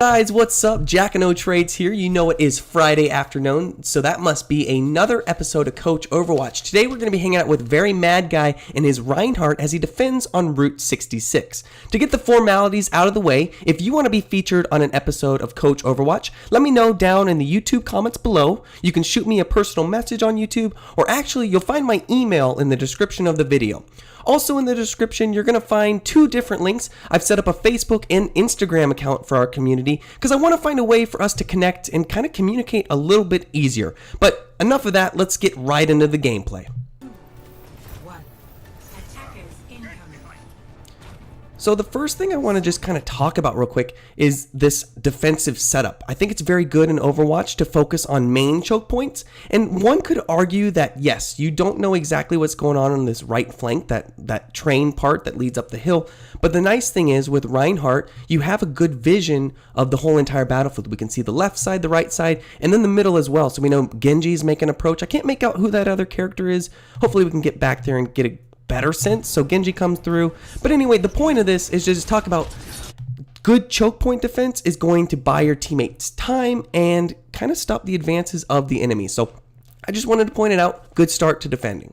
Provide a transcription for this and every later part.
Guys, what's up? Jack and No Trades here. You know it is Friday afternoon, so that must be another episode of Coach Overwatch. Today we're going to be hanging out with Very Mad Guy and his Reinhardt as he defends on Route 66. To get the formalities out of the way, if you want to be featured on an episode of Coach Overwatch, let me know down in the YouTube comments below. You can shoot me a personal message on YouTube, or actually you'll find my email in the description of the video. Also in the description, you're going to find two different links. I've set up a Facebook and Instagram account for our community because I want to find a way for us to connect and kind of communicate a little bit easier. But enough of that, let's get right into the gameplay. So the first thing I want to just kind of talk about real quick is this defensive setup. I think it's very good in Overwatch to focus on main choke points, and one could argue that yes, you don't know exactly what's going on this right flank, that train part that leads up the hill, but the nice thing is with Reinhardt, you have a good vision of the whole entire battlefield. We can see the left side, the right side, and then the middle as well, so we know Genji's making an approach. I can't make out who that other character is. Hopefully we can get back there and get a better sense, so Genji comes through. But anyway, the point of this is just talk about good choke point defense is going to buy your teammates time and kind of stop the advances of the enemy. So I just wanted to point it out. Good start to defending.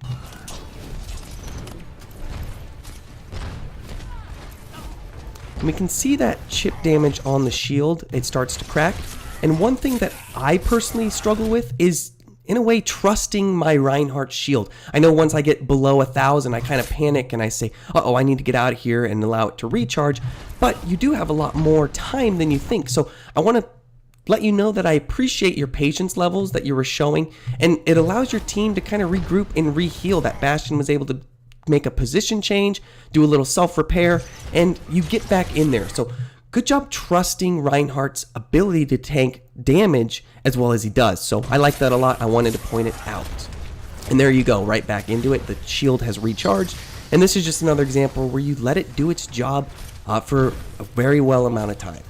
And we can see that chip damage on the shield. It starts to crack. And one thing that I personally struggle with is in a way, trusting my Reinhardt shield. I know once I get below 1,000, I kind of panic and I say, uh-oh, I need to get out of here and allow it to recharge. But you do have a lot more time than you think. So I want to let you know that I appreciate your patience levels that you were showing. And it allows your team to kind of regroup and re-heal. That Bastion was able to make a position change, do a little self-repair, and you get back in there. So good job trusting Reinhardt's ability to tank damage as well as he does. So I like that a lot. I wanted to point it out. And there you go, right back into it. The shield has recharged. And this is just another example where you let it do its job for a very well amount of time.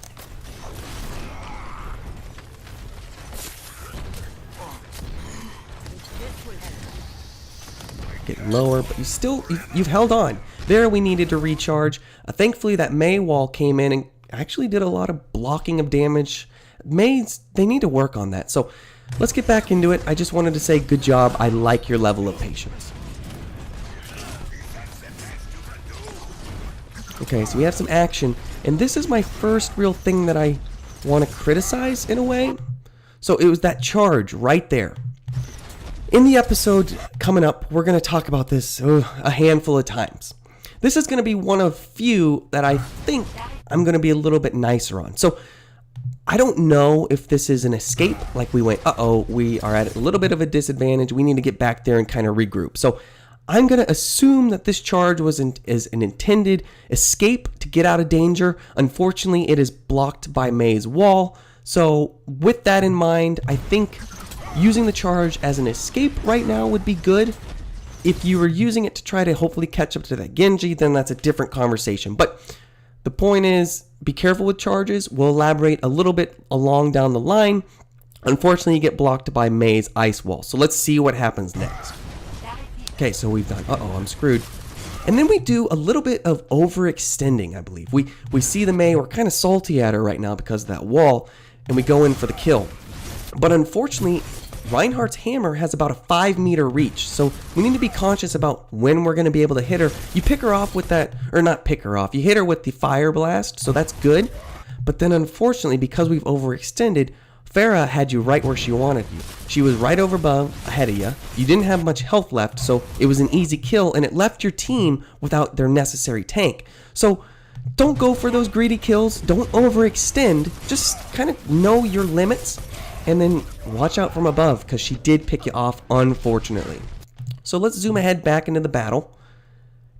Get lower, but you've held on. There we needed to recharge. Thankfully that Mei wall came in and actually did a lot of blocking of damage. Maids, they need to work on that. So let's get back into it. I just wanted to say good job. I like your level of patience. Okay, so we have some action, and this is my first real thing that I want to criticize in a way. So it was that charge right there. In the episode coming up, we're going to talk about this a handful of times. This is going to be one of few that I think I'm going to be a little bit nicer on. So I don't know if this is an escape, like we went, uh-oh, we are at a little bit of a disadvantage. We need to get back there and kind of regroup. So I'm going to assume that this charge is an intended escape to get out of danger. Unfortunately, it is blocked by Mei's wall. So with that in mind, I think using the charge as an escape right now would be good. If you were using it to try to hopefully catch up to that Genji, then that's a different conversation. But the point is, be careful with charges. We'll elaborate a little bit along down the line. Unfortunately, you get blocked by Mei's ice wall. So let's see what happens next. Okay, so we've done, uh-oh, I'm screwed. And then we do a little bit of overextending, I believe. We see the Mei, we're kind of salty at her right now because of that wall, and we go in for the kill. But unfortunately, Reinhardt's hammer has about a 5-meter reach, so we need to be conscious about when we're going to be able to hit her. You pick her off with that, or not pick her off, you hit her with the fire blast, so that's good. But then unfortunately, because we've overextended, Farah had you right where she wanted you. She was right over above, ahead of you. You didn't have much health left, so it was an easy kill, and it left your team without their necessary tank. So don't go for those greedy kills, don't overextend, just kind of know your limits. And then watch out from above, because she did pick you off, unfortunately. So let's zoom ahead back into the battle.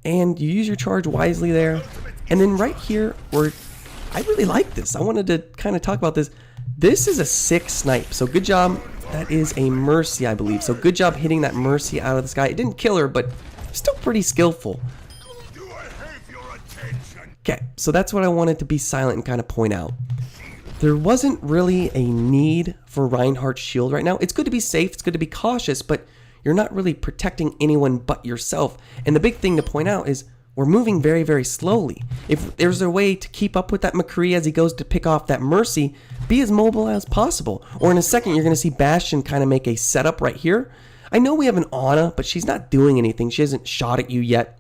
And you use your charge wisely there. And then right here, I really like this. I wanted to kind of talk about this. This is a sick snipe. So good job. That is a Mercy, I believe. So good job hitting that Mercy out of the sky. It didn't kill her, but still pretty skillful. Okay, so that's what I wanted to be silent and kind of point out. There wasn't really a need for Reinhardt's shield right now. It's good to be safe, it's good to be cautious, but you're not really protecting anyone but yourself. And the big thing to point out is we're moving very, very slowly. If there's a way to keep up with that McCree as he goes to pick off that Mercy, be as mobile as possible. Or in a second, you're going to see Bastion kind of make a setup right here. I know we have an Ana, but she's not doing anything. She hasn't shot at you yet.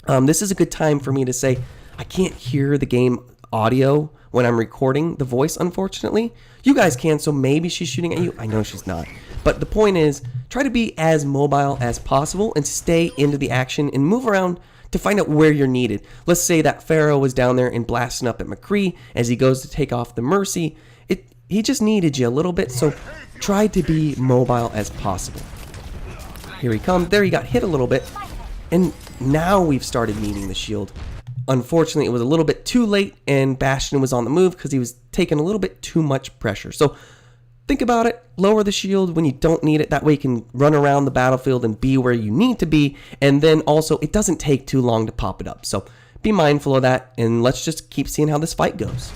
This is a good time for me to say, I can't hear the game audio when I'm recording the voice, unfortunately. You guys can, so maybe she's shooting at you. I know she's not. But the point is, try to be as mobile as possible and stay into the action and move around to find out where you're needed. Let's say that Pharaoh was down there and blasting up at McCree as he goes to take off the Mercy. He just needed you a little bit, so try to be mobile as possible. Here he comes. There he got hit a little bit. And now we've started needing the shield. Unfortunately, it was a little bit too late, and Bastion was on the move because he was taking a little bit too much pressure. So think about it. Lower the shield when you don't need it. That way you can run around the battlefield and be where you need to be. And then also, it doesn't take too long to pop it up. So be mindful of that, and let's just keep seeing how this fight goes.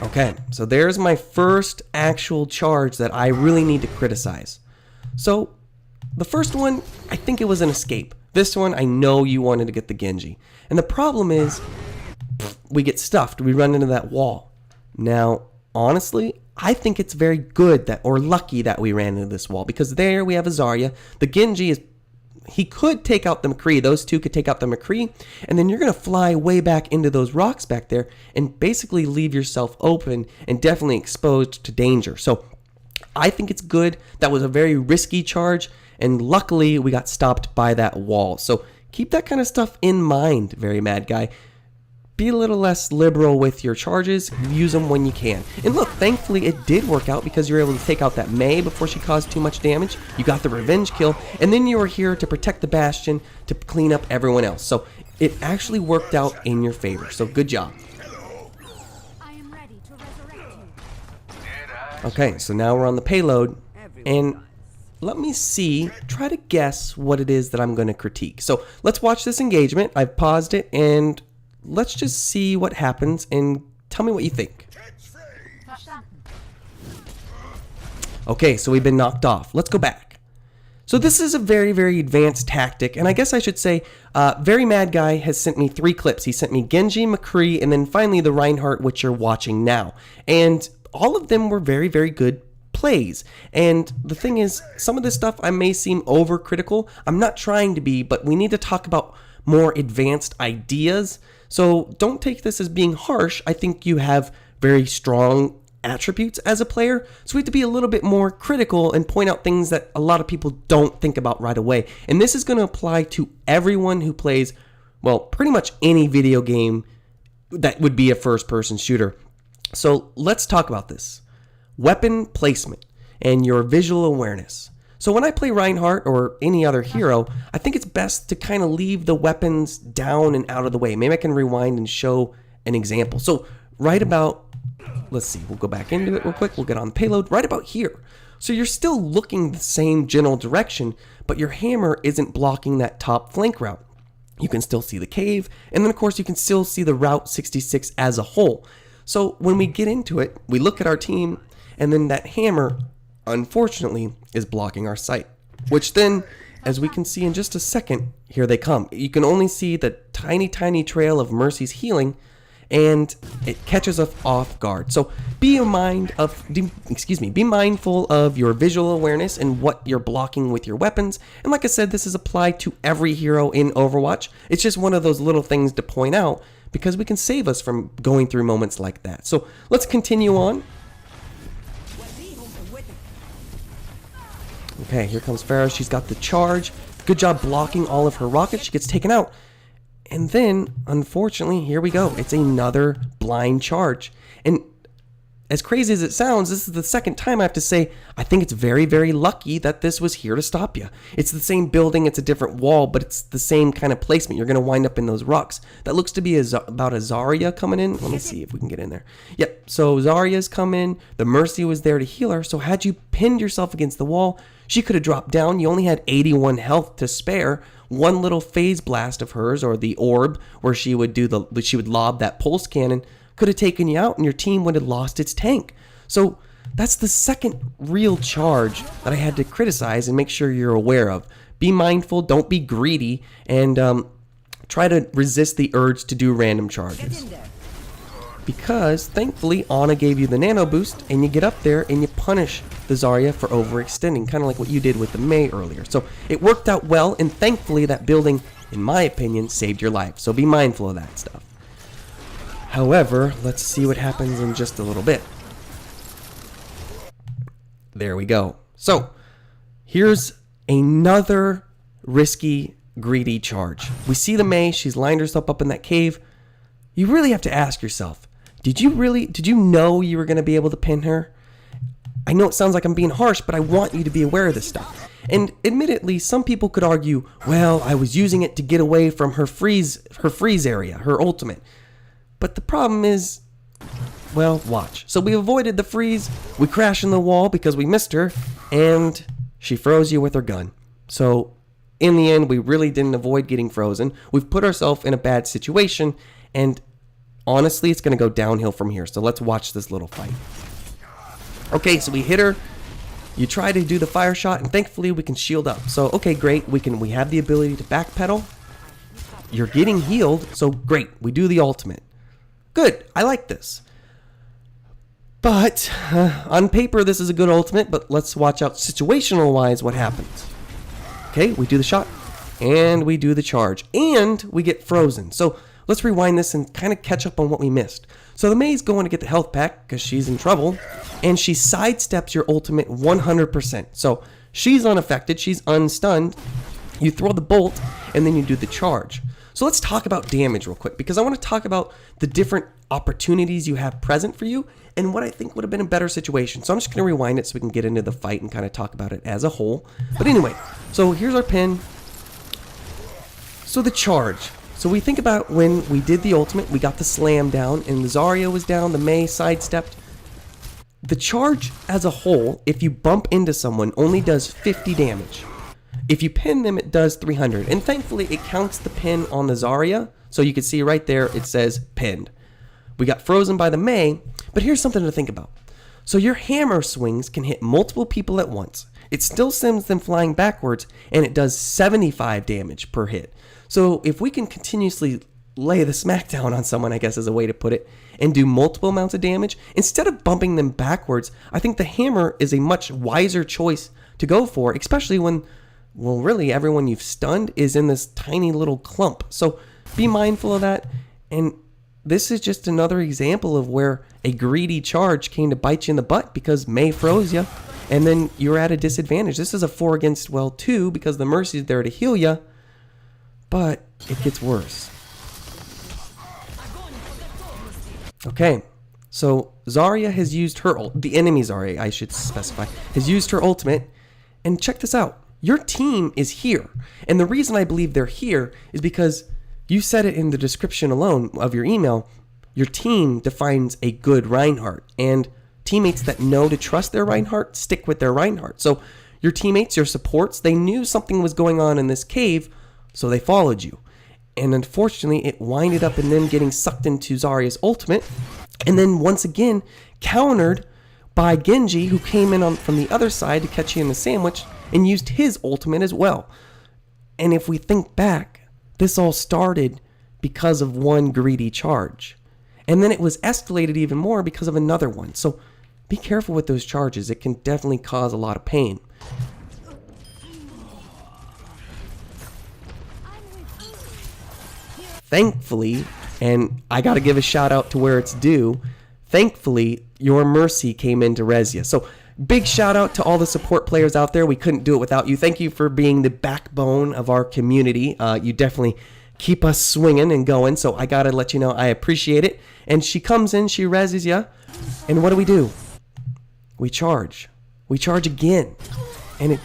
Okay, so there's my first actual charge that I really need to criticize. So, the first one, I think it was an escape. This one, I know you wanted to get the Genji. And the problem is, we get stuffed. We run into that wall. Now, honestly, I think it's very good that, or lucky that we ran into this wall. Because there we have a Zarya. The Genji is, he could take out the McCree. Those two could take out the McCree. And then you're going to fly way back into those rocks back there and basically leave yourself open and definitely exposed to danger. So I think it's good. That was a very risky charge. And luckily we got stopped by that wall. So keep that kind of stuff in mind, very mad guy. Be a little less liberal with your charges. Use them when you can. And look, thankfully it did work out because you were able to take out that Mei before she caused too much damage. You got the revenge kill. And then you were here to protect the Bastion to clean up everyone else. So it actually worked out in your favor. So good job. Okay, so now we're on the payload. And let me see, try to guess what it is that I'm going to critique. So let's watch this engagement. I've paused it and let's just see what happens and tell me what you think. Okay, so we've been knocked off. Let's go back. So this is a very, very advanced tactic, and I guess I should say, Very Mad Guy has sent me 3 clips. He sent me Genji, McCree, and then finally the Reinhardt, which you're watching now. And all of them were very, very good plays. And the thing is, some of this stuff I may seem overcritical. I'm not trying to be, but we need to talk about more advanced ideas. So don't take this as being harsh. I think you have very strong attributes as a player. So we have to be a little bit more critical and point out things that a lot of people don't think about right away. And this is going to apply to everyone who plays, well, pretty much any video game that would be a first-person shooter. So let's talk about this. Weapon placement and your visual awareness. So when I play Reinhardt or any other hero, I think it's best to kind of leave the weapons down and out of the way. Maybe I can rewind and show an example. So right about, let's see, we'll go back into it real quick. We'll get on the payload right about here. So you're still looking the same general direction, but your hammer isn't blocking that top flank route. You can still see the cave, and then of course you can still see the Route 66 as a whole. So when we get into it, we look at our team, and then that hammer, unfortunately, is blocking our sight. Which then, as we can see in just a second, here they come. You can only see the tiny, tiny trail of Mercy's healing, and it catches us off guard. So be mindful of your visual awareness and what you're blocking with your weapons. And like I said, this is applied to every hero in Overwatch. It's just one of those little things to point out because we can save us from going through moments like that. So let's continue on. Okay, here comes Pharaoh. She's got the charge. Good job blocking all of her rockets. She gets taken out. And then, unfortunately, here we go. It's another blind charge. And as crazy as it sounds, this is the second time I have to say, I think it's very, very lucky that this was here to stop you. It's the same building, it's a different wall, but it's the same kind of placement. You're going to wind up in those rocks. That looks to be about a Zarya coming in. Let me see if we can get in there. Yep, so Zarya's come in. The Mercy was there to heal her. So had you pinned yourself against the wall, she could have dropped down. You only had 81 health to spare. One little phase blast of hers, or the orb, where she would lob that pulse cannon, could have taken you out and your team would have lost its tank. So that's the second real charge that I had to criticize and make sure you're aware of. Be mindful, don't be greedy, and try to resist the urge to do random charges. Because thankfully Ana gave you the nano boost, and you get up there and you punish the Zarya for overextending, kind of like what you did with the Mei earlier. So it worked out well, and thankfully that building, in my opinion, saved your life. So be mindful of that stuff. However, let's see what happens in just a little bit. There we go. So here's another risky, greedy charge. We see the Mei, she's lined herself up in that cave. You really have to ask yourself, did you know you were going to be able to pin her? I know it sounds like I'm being harsh, but I want you to be aware of this stuff. And admittedly, some people could argue, well, I was using it to get away from her freeze area, her ultimate. But the problem is, well, watch. So we avoided the freeze, we crashed in the wall because we missed her, and she froze you with her gun. So in the end, we really didn't avoid getting frozen. We've put ourselves in a bad situation, and honestly, it's going to go downhill from here. So let's watch this little fight. Okay, so we hit her. You try to do the fire shot, and thankfully we can shield up. So, okay, great. We have the ability to backpedal. You're getting healed, so great. We do the ultimate. Good. I like this. But on paper, this is a good ultimate, but let's watch out situational-wise what happens. Okay, we do the shot, and we do the charge, and we get frozen. So let's rewind this and kind of catch up on what we missed. So the Mei's going to get the health pack because she's in trouble, and she sidesteps your ultimate 100%. So she's unaffected, she's unstunned. You throw the bolt, and then you do the charge. So let's talk about damage real quick, because I want to talk about the different opportunities you have present for you and what I think would have been a better situation. So I'm just going to rewind it so we can get into the fight and kind of talk about it as a whole. But anyway, so here's our pin. So the charge. So we think about when we did the ultimate, we got the slam down, and the Zarya was down, the Mei sidestepped. The charge as a whole, if you bump into someone, only does 50 damage. If you pin them, it does 300. And thankfully, it counts the pin on the Zarya. So you can see right there, it says pinned. We got frozen by the Mei, but here's something to think about. So your hammer swings can hit multiple people at once. It still sends them flying backwards, and it does 75 damage per hit. So if we can continuously lay the smackdown on someone, I guess is a way to put it, and do multiple amounts of damage, instead of bumping them backwards, I think the hammer is a much wiser choice to go for, especially when, well, really everyone you've stunned is in this tiny little clump. So be mindful of that. And this is just another example of where a greedy charge came to bite you in the butt because Mei froze you, and then you're at a disadvantage. This is a 4 against, well, 2 because the Mercy's there to heal you. But it gets worse. Okay, so Zarya has used her the enemy Zarya, I should specify, has used her ultimate. And check this out. Your team is here. And the reason I believe they're here is because you said it in the description alone of your email. Your team defines a good Reinhardt. And teammates that know to trust their Reinhardt stick with their Reinhardt. So your teammates, your supports, they knew something was going on in this cave, so they followed you. And unfortunately, it winded up in them getting sucked into Zarya's ultimate. And then once again, countered by Genji, who came in from the other side to catch you in the sandwich and used his ultimate as well. And if we think back, this all started because of one greedy charge. And then it was escalated even more because of another one. So be careful with those charges. It can definitely cause a lot of pain. Thankfully, and I got to give a shout out to where it's due, thankfully, your Mercy came in to res you. So big shout out to all the support players out there. We couldn't do it without you. Thank you for being the backbone of our community. You definitely keep us swinging and going. So I got to let you know I appreciate it. And she comes in, she reses you. And what do? We charge. We charge again. And it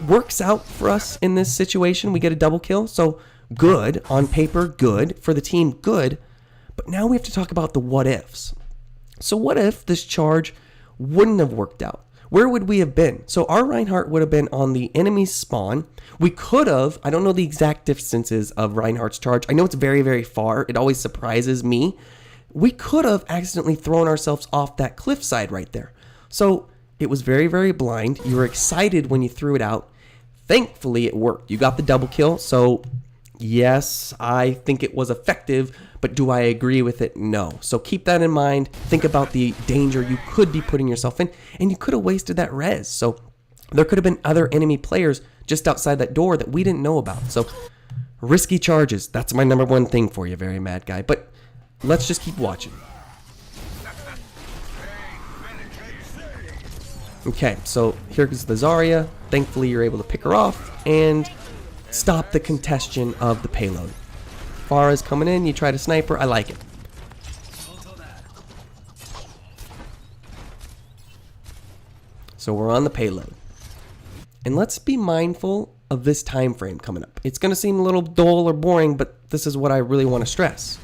works out for us in this situation. We get a double kill. So good on paper, good for the team, good. But now we have to talk about the what ifs. So what if this charge wouldn't have worked out? Where would we have been? So our Reinhardt would have been on the enemy's spawn. We could have, I don't know the exact distances of Reinhardt's charge. I know it's very, very far. It always surprises me. we could have accidentally thrown ourselves off that cliffside right there. So it was very, very blind. You were excited when you threw it out. Thankfully, it worked. You got the double kill. So yes, I think it was effective, but do I agree with it? No. So keep that in mind. Think about the danger you could be putting yourself in, and you could have wasted that res. So there could have been other enemy players just outside that door that we didn't know about. So risky charges. That's my number one thing for you, very mad guy. But let's just keep watching. Okay, so here's the Zarya. Thankfully, you're able to pick her off and stop the congestion of the payload. Pharah's coming in. You try to snipe her. I like it. So we're on the payload. And let's be mindful of this time frame coming up. It's going to seem a little dull or boring, but this is what I really want to stress.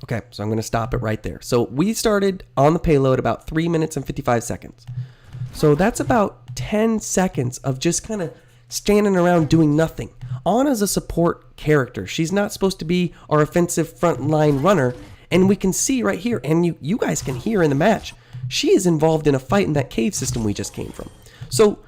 Okay, so I'm going to stop it right there. So we started on the payload about 3 minutes and 55 seconds. So that's about 10 seconds of just kind of standing around doing nothing. Ana's a support character. She's not supposed to be our offensive frontline runner. And we can see right here, and you guys can hear in the match, she is involved in a fight in that cave system we just came from. So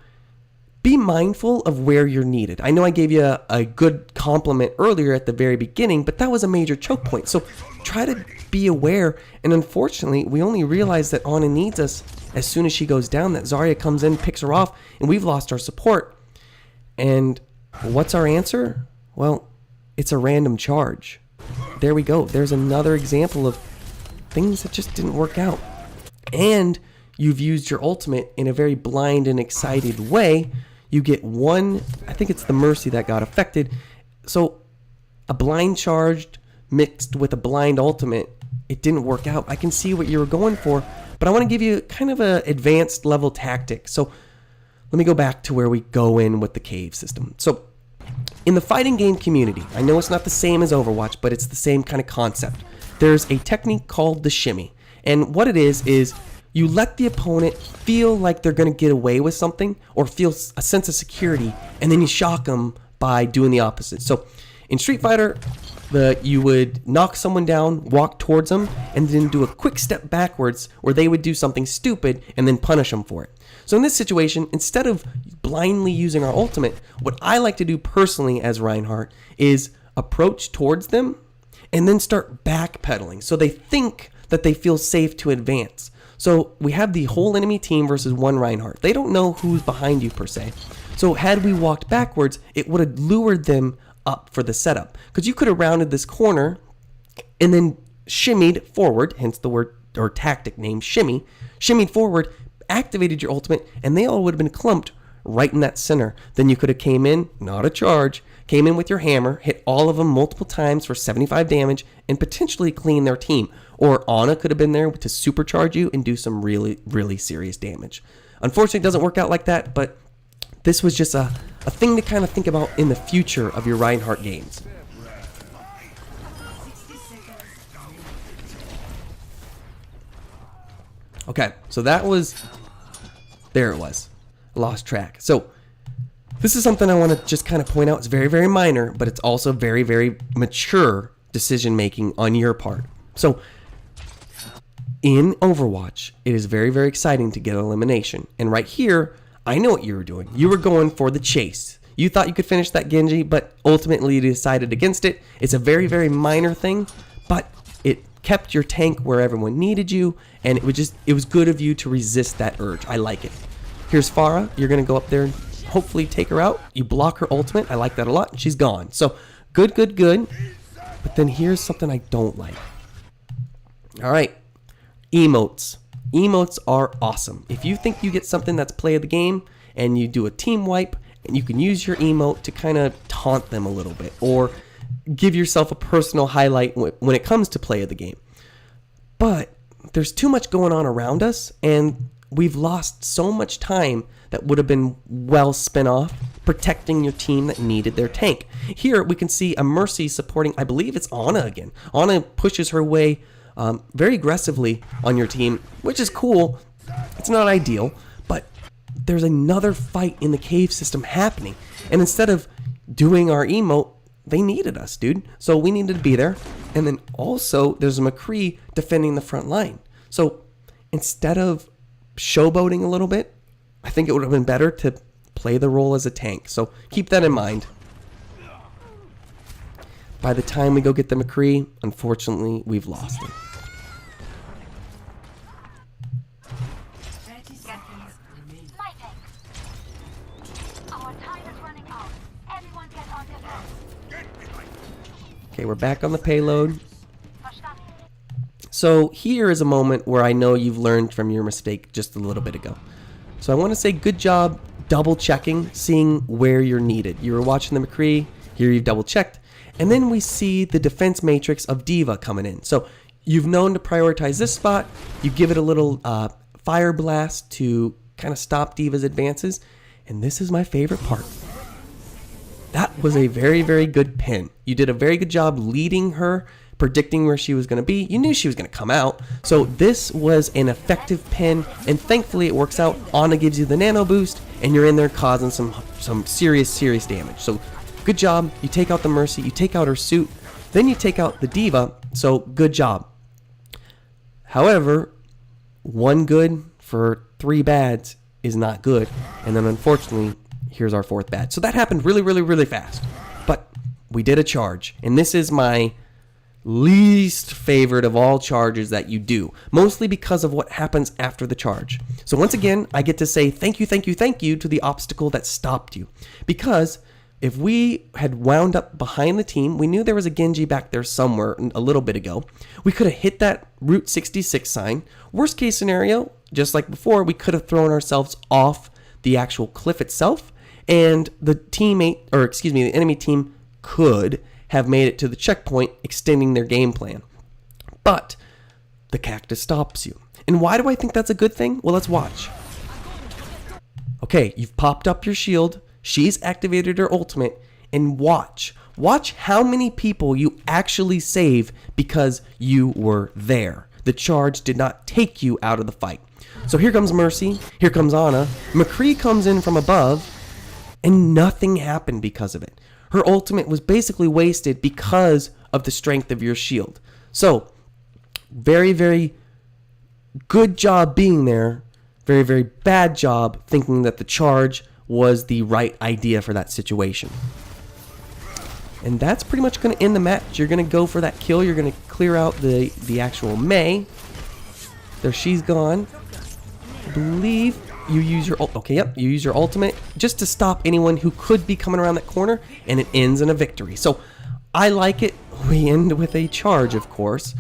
be mindful of where you're needed. I know I gave you a good compliment earlier at the very beginning, but that was a major choke point. So try to be aware. And unfortunately, we only realize that Ana needs us as soon as she goes down. That Zarya comes in, picks her off, and we've lost our support. And what's our answer? Well, it's a random charge. There we go. There's another example of things that just didn't work out. And you've used your ultimate in a very blind and excited way. You get one, I think it's the Mercy that got affected. So a blind charged mixed with a blind ultimate, it didn't work out. I can see what you were going for, but I want to give you kind of an advanced level tactic. So let me go back to where we go in with the cave system. So in the fighting game community, I know it's not the same as Overwatch, but it's the same kind of concept. There's a technique called the shimmy. And what it is you let the opponent feel like they're going to get away with something or feel a sense of security, and then you shock them by doing the opposite. So in Street Fighter, you would knock someone down, walk towards them, and then do a quick step backwards where they would do something stupid and then punish them for it. So in this situation, instead of blindly using our ultimate, what I like to do personally as Reinhardt is approach towards them and then start backpedaling so they think that they feel safe to advance. So we have the whole enemy team versus one Reinhardt. They don't know who's behind you per se. So had we walked backwards, it would have lured them up for the setup. Because you could have rounded this corner and then shimmied forward, hence the word or tactic name shimmy, shimmied forward, activated your ultimate, and they all would have been clumped right in that center. Then you could have came in, not a charge, came in with your hammer, hit all of them multiple times for 75 damage, and potentially clean their team. Or Ana could have been there to supercharge you and do some really, really serious damage. Unfortunately, it doesn't work out like that, but this was just a thing to kind of think about in the future of your Reinhardt games. Okay, so that was... There it was. Lost track. So this is something I want to just kind of point out. It's very, very minor, but it's also very, very mature decision making on your part. So in Overwatch, it is very, very exciting to get elimination. And right here, I know what you were doing. You were going for the chase. You thought you could finish that Genji, but ultimately you decided against it. It's a very, very minor thing, but it kept your tank where everyone needed you, and it was good of you to resist that urge. I like it. Here's Pharah. You're going to go up there and hopefully take her out. You block her ultimate. I like that a lot, and she's gone. So good, good, good. But then here's something I don't like. All right. Emotes. Emotes are awesome. If you think you get something that's play of the game and you do a team wipe and you can use your emote to kind of taunt them a little bit or give yourself a personal highlight when it comes to play of the game. But there's too much going on around us and we've lost so much time that would have been well spent off protecting your team that needed their tank. Here we can see a Mercy supporting, I believe it's Ana again. Ana pushes her way very aggressively on your team, which is cool, It's not ideal, but there's another fight in the cave system happening. And instead of doing our emote, they needed us, dude. So we needed to be there. And then also there's a McCree defending the front line. So instead of showboating a little bit, I think it would have been better to play the role as a tank. So keep that in mind. By the time we go get the McCree, unfortunately, we've lost him. Okay, we're back on the payload. So here is a moment where I know you've learned from your mistake just a little bit ago. So I want to say good job double checking, seeing where you're needed. You were watching the McCree, here you've double checked, and then we see the defense matrix of D.Va coming in. So you've known to prioritize this spot, you give it a little fire blast to kind of stop D.Va's advances, and this is my favorite part. That was a very, very good pin. You did a very good job leading her, predicting where she was going to be. You knew she was going to come out. So this was an effective pin, and thankfully it works out. Ana gives you the nano boost, and you're in there causing some serious damage. So good job. You take out the Mercy, you take out her suit, then you take out the D.Va. So good job. However, one good for 3 bads is not good. And then unfortunately, here's our 4th bad. So that happened really fast. But we did a charge. And this is my least favorite of all charges that you do. Mostly because of what happens after the charge. So once again, I get to say thank you to the obstacle that stopped you. Because if we had wound up behind the team, we knew there was a Genji back there somewhere a little bit ago. We could have hit that Route 66 sign. Worst case scenario, just like before, we could have thrown ourselves off the actual cliff itself. And the enemy team could have made it to the checkpoint, extending their game plan. But the cactus stops you. And why do I think that's a good thing? Well, let's watch. Okay, you've popped up your shield. She's activated her ultimate. And watch. Watch how many people you actually save because you were there. The charge did not take you out of the fight. So here comes Mercy. Here comes Ana. McCree comes in from above. And nothing happened because of it. Her ultimate was basically wasted because of the strength of your shield. So, very good job being there. Very bad job thinking that the charge was the right idea for that situation. And that's pretty much going to end the match. You're going to go for that kill. You're going to clear out the actual Mei. There, she's gone. I believe you use your you use your ultimate just to stop anyone who could be coming around that corner, and it ends in a victory. So I like it. We end with a charge, of course,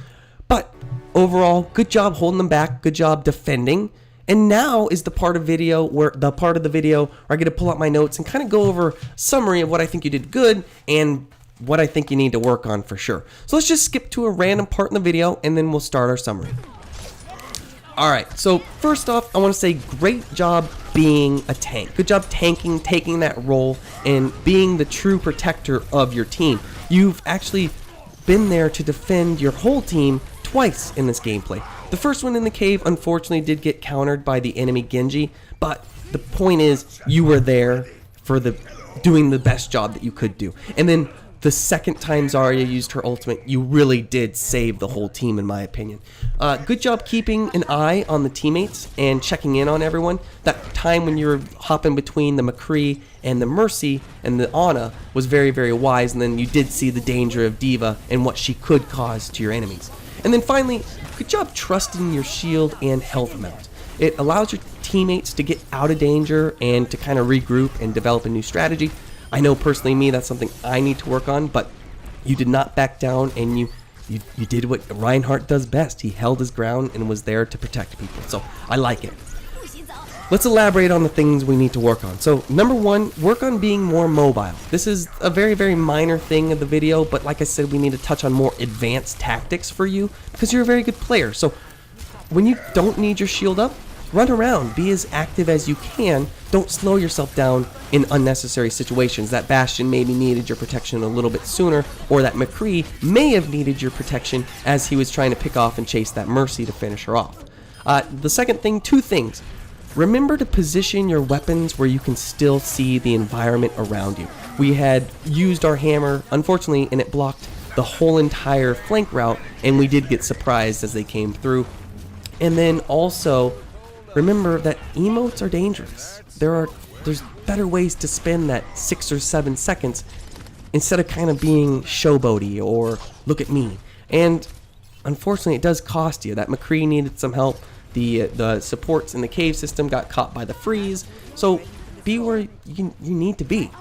but overall, good job holding them back. Good job defending. And now is the part of the video where I get to pull out my notes and kind of go over a summary of what I think you did good and what I think you need to work on for sure. So let's just skip to a random part in the video, and then we'll start our summary. Alright, so first off, I want to say great job being a tank. Good job tanking, taking that role, and being the true protector of your team. You've actually been there to defend your whole team twice in this gameplay. The first one in the cave, unfortunately, did get countered by the enemy Genji, but the point is, you were there for doing the best job that you could do. And then the second time Zarya used her ultimate, you really did save the whole team, in my opinion. Good job keeping an eye on the teammates and checking in on everyone. That time when you were hopping between the McCree and the Mercy and the Ana was very wise, and then you did see the danger of D.Va and what she could cause to your enemies. And then finally, good job trusting your shield and health amount. It allows your teammates to get out of danger and to kind of regroup and develop a new strategy. I know personally that's something I need to work on, but you did not back down, and you did what Reinhardt does best. He held his ground and was there to protect people. So I like it. Let's elaborate on the things we need to work on. So number one, work on being more mobile. This is a very minor thing of the video, but like I said, we need to touch on more advanced tactics for you because you're a very good player. So when you don't need your shield up, run around, be as active as you can. Don't slow yourself down in unnecessary situations. That Bastion maybe needed your protection a little bit sooner, or that McCree may have needed your protection as he was trying to pick off and chase that Mercy to finish her off. The second thing, two things. Remember to position your weapons where you can still see the environment around you. We had used our hammer, unfortunately, and it blocked the whole entire flank route, and we did get surprised as they came through. And then also, remember that emotes are dangerous. There's better ways to spend that 6 or 7 seconds instead of kind of being showboaty or look at me. And unfortunately, it does cost you. That McCree needed some help. The supports in the cave system got caught by the freeze. So be where you need to be.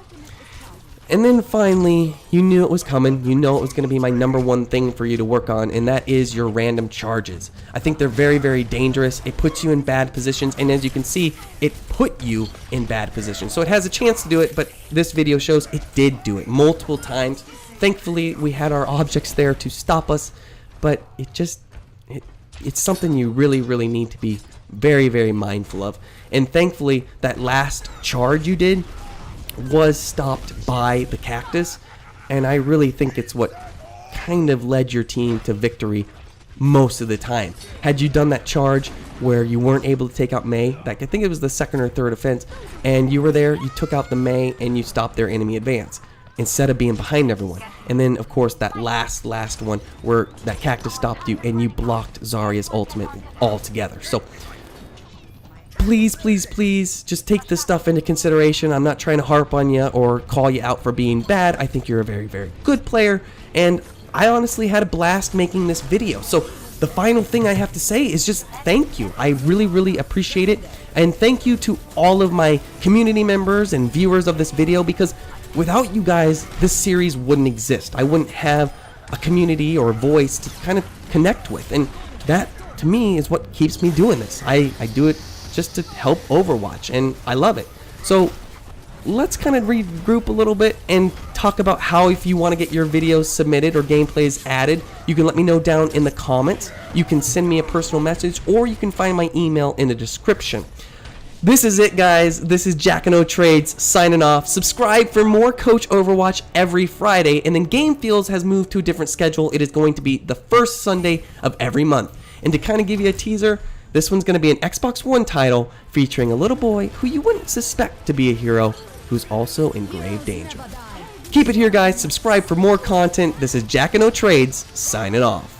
And then finally, you knew it was coming. You know it was going to be my number one thing for you to work on, and that is your random charges. I think they're very, very dangerous. It puts you in bad positions, and as you can see, it put you in bad positions. So it has a chance to do it, but this video shows it did do it multiple times. Thankfully, we had our objects there to stop us, but it's something you really, really need to be very, very mindful of. And thankfully, that last charge you did was stopped by the cactus, and I really think it's what kind of led your team to victory most of the time. Had you done that charge where you weren't able to take out Mei, I think it was the second or third offense, and you were there, you took out the Mei, and you stopped their enemy advance instead of being behind everyone. And then, of course, that last one where that cactus stopped you and you blocked Zarya's ultimate altogether. So please, please, please, just take this stuff into consideration. I'm not trying to harp on you or call you out for being bad. I think you're a very, very good player, and I honestly had a blast making this video. So the final thing I have to say is just thank you. I really, really appreciate it, and thank you to all of my community members and viewers of this video, because without you guys, this series wouldn't exist. I wouldn't have a community or a voice to kind of connect with, and that, to me, is what keeps me doing this. I do it just to help Overwatch, and I love it. So let's kind of regroup a little bit and talk about how, if you want to get your videos submitted or gameplays added, you can let me know down in the comments. You can send me a personal message, or you can find my email in the description. This is it, guys. This is Jack and O Trades signing off. Subscribe for more Coach Overwatch every Friday, and then Game Fields has moved to a different schedule. It is going to be the first Sunday of every month. And to kind of give you a teaser, this one's going to be an Xbox One title featuring a little boy who you wouldn't suspect to be a hero, who's also in grave danger. Keep it here, guys. Subscribe for more content. This is Jack and O Trades signing off.